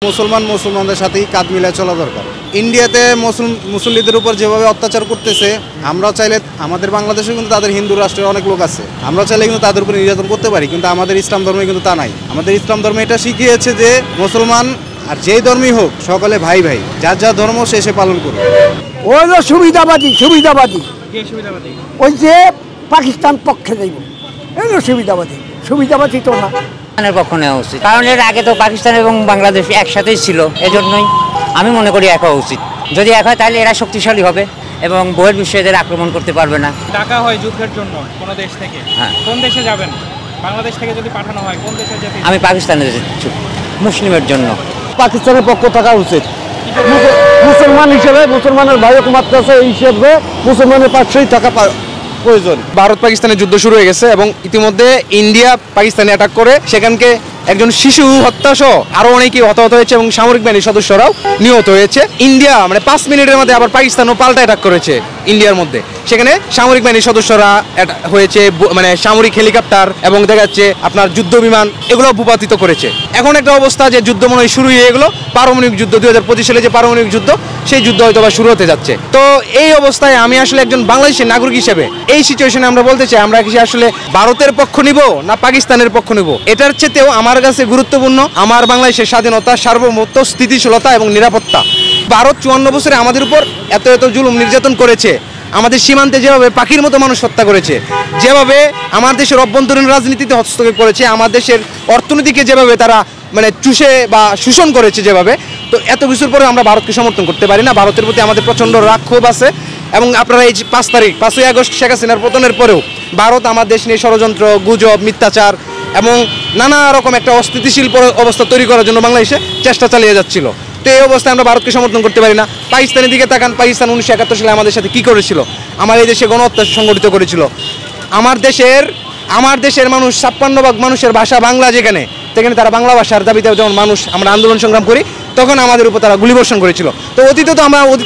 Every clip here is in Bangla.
মুসলমান মুসলমানদের সাথেই কাঁধ মিলায় চলা দরকার। ইন্ডিয়াতে মুসল্লিদের উপর যেভাবে অত্যাচার করতেছে, আমরা চাইলে আমাদের বাংলাদেশে কিন্তু তাদের হিন্দু রাষ্ট্রের অনেক লোক আছে, আমরা চাইলে কিন্তু তাদের উপর নির্যাতন করতে পারি, কিন্তু আমাদের ইসলাম ধর্মে কিন্তু তা নাই। আমাদের ইসলাম ধর্মে এটা শিখিয়েছে যে মুসলমান আর যেই ধর্মই হোক সকলে ভাই ভাই, যার যার ধর্ম সে পালন করবে। ওই যে সুবিধাবাদী ওই যে পাকিস্তান পক্ষে যাইব, এই সুবিধাবাদী তো না পক্ষ নেওয়া উচিত, কারণ এর আগে তো পাকিস্তান এবং বাংলাদেশ একসাথেই ছিল, এজন্যই আমি মনে করি এক হওয়া উচিত। যদি এক হয় তাহলে এরা শক্তিশালী হবে এবং বহির্বিশ্বে এদের আক্রমণ করতে পারবে না। টাকা হয় যুদ্ধের জন্য কোন দেশ থেকে, কোন দেশে যাবেন? বাংলাদেশ থেকে যদি পাঠানো হয় কোন দেশে যেতে? আমি পাকিস্তানে যেতে, মুসলিমের জন্য। পাকিস্তানের পক্ষ থাকা উচিত। মুসলমান হিসেবে মুসলমানের ভাই হুকুমত আছে, এই হিসেবে মুসলমানের পাশেই থাকা প্রয়োজন। ভারত পাকিস্তানের যুদ্ধ শুরু হয়ে গেছে এবং ইতিমধ্যে ইন্ডিয়া পাকিস্তানে অ্যাটাক করে সেখানকে একজন শিশু হত্যা সহ আরো অনেকেই হতাহত হয়েছে এবং সামরিক বাহিনীর সদস্যরাও নিহত হয়েছে। ইন্ডিয়া 5 মিনিটের মধ্যে আবার পাকিস্তানও পাল্টা অ্যাটাক করেছে ইন্ডিয়ার মধ্যে, সেখানে সামরিক বাহিনীর সদস্যরা হয়েছে, সামরিক হেলিকপ্টার এবং দেখা যাচ্ছে আপনার যুদ্ধ বিমান এগুলো ভূপাতিত করেছে। এখন একটা অবস্থা যে যুদ্ধ মনে হয় শুরু হয়ে গেলো, পারমাণবিক যুদ্ধ 2025 সালে যে পারমাণবিক যুদ্ধ, সেই যুদ্ধ হয়তো বা শুরু হতে যাচ্ছে। তো এই অবস্থায় আমি আসলে একজন বাংলাদেশের নাগরিক হিসেবে এই সিচুয়েশনে আমরা বলতে চাই, আমরা কি আসলে ভারতের পক্ষ নিব না পাকিস্তানের পক্ষ নিব? এটার চেয়েও আমার কাছে গুরুত্বপূর্ণ আমার বাংলাদেশের স্বাধীনতা, সার্বভৌমত্ব, স্থিতিশীলতা এবং নিরাপত্তা। ভারত 54 বছরে আমাদের উপর এত জুলুম নির্যাতন করেছে, আমাদের সীমান্তে যেভাবে পাখির মতো মানুষ হত্যা করেছে, যেভাবে আমার দেশের অভ্যন্তরীণ রাজনীতিতে হস্তক্ষেপ করেছে, আমার দেশের অর্থনীতিকে যেভাবে তারা চুষে বা শোষণ করেছে যেভাবে, তো এত কিছুর পরে আমরা ভারতকে সমর্থন করতে পারি না। ভারতের প্রতি আমাদের প্রচণ্ড রাগ ক্ষোভ আছে এবং আপনারা এই 5ই আগস্ট শেখ হাসিনার পতনের পরেও ভারত আমার দেশ নিয়ে ষড়যন্ত্র, গুজব, মিথ্যাচার এবং নানা রকম একটা অস্থিতিশীল অবস্থা তৈরি করার জন্য বাংলাদেশে চেষ্টা চালিয়ে যাচ্ছিল। তো এই অবস্থায় আমরা ভারতকে সমর্থন করতে পারি না। পাকিস্তানের দিকে তাকান, পাকিস্তান 1971 সালে আমাদের সাথে কী করেছিল? আমার এই দেশে গণহত্যা সংগঠিত করেছিল। আমার দেশের মানুষ 56% মানুষের ভাষা বাংলা, যেখানে তারা বাংলা ভাষার দাবিতে যেমন মানুষ আমরা আন্দোলন সংগ্রাম করি, তখন আমাদের উপর তারা গুলিবর্ষণ করেছিল। তো অতীত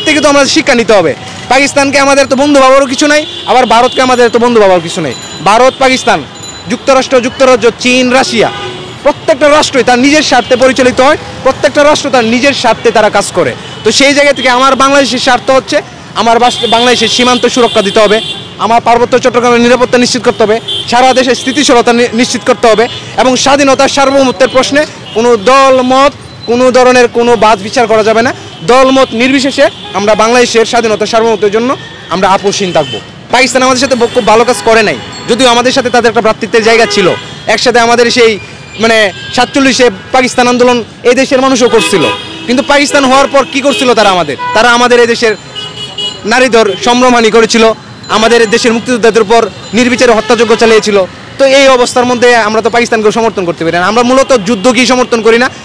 থেকে তো আমরা শিক্ষা নিতে হবে। পাকিস্তানকে আমাদের তো বন্ধু ভাবারও কিছু নাই, আবার ভারতকে আমাদের তো বন্ধু ভাবার কিছু নেই। ভারত, পাকিস্তান, যুক্তরাজ্য, চীন, রাশিয়া, প্রত্যেকটা রাষ্ট্রই তার নিজের স্বার্থে পরিচালিত হয়, প্রত্যেকটা রাষ্ট্র তার নিজের স্বার্থে তারা কাজ করে। তো সেই জায়গা থেকে আমার বাংলাদেশের স্বার্থ হচ্ছে আমার বাংলাদেশের সীমান্ত সুরক্ষা দিতে হবে, আমার পার্বত্য চট্টগ্রামের নিরাপত্তা নিশ্চিত করতে হবে, সারা দেশের স্থিতিশীলতা নিশ্চিত করতে হবে এবং স্বাধীনতার সার্বভৌমত্বের প্রশ্নে কোনো দলমত, কোনো ধরনের কোনো বাদ বিচার করা যাবে না। দলমত নির্বিশেষে আমরা বাংলাদেশের স্বাধীনতা সার্বভৌমত্বের জন্য আমরা আপোষহীন থাকবো। পাকিস্তান আমাদের সাথে খুব ভালো কাজ করে নাই, যদিও আমাদের সাথে তাদের একটা ভ্রাতৃত্বের জায়গা ছিল। একসাথে আমাদের সেই 47-এ পাকিস্তান আন্দোলন এই দেশের মানুষও করছিল, কিন্তু পাকিস্তান হওয়ার পর কি করছিল তারা আমাদের এই দেশের নারীদের সম্ভ্রমহানি করেছিল, আমাদের দেশের মুক্তিযোদ্ধাদের উপর নির্বিচারে হত্যাযজ্ঞ চালিয়েছিল। তো এই অবস্থার মধ্যে আমরা তো পাকিস্তানকে সমর্থন করতে পারি না। আমরা মূলত যুদ্ধকেই সমর্থন করি না,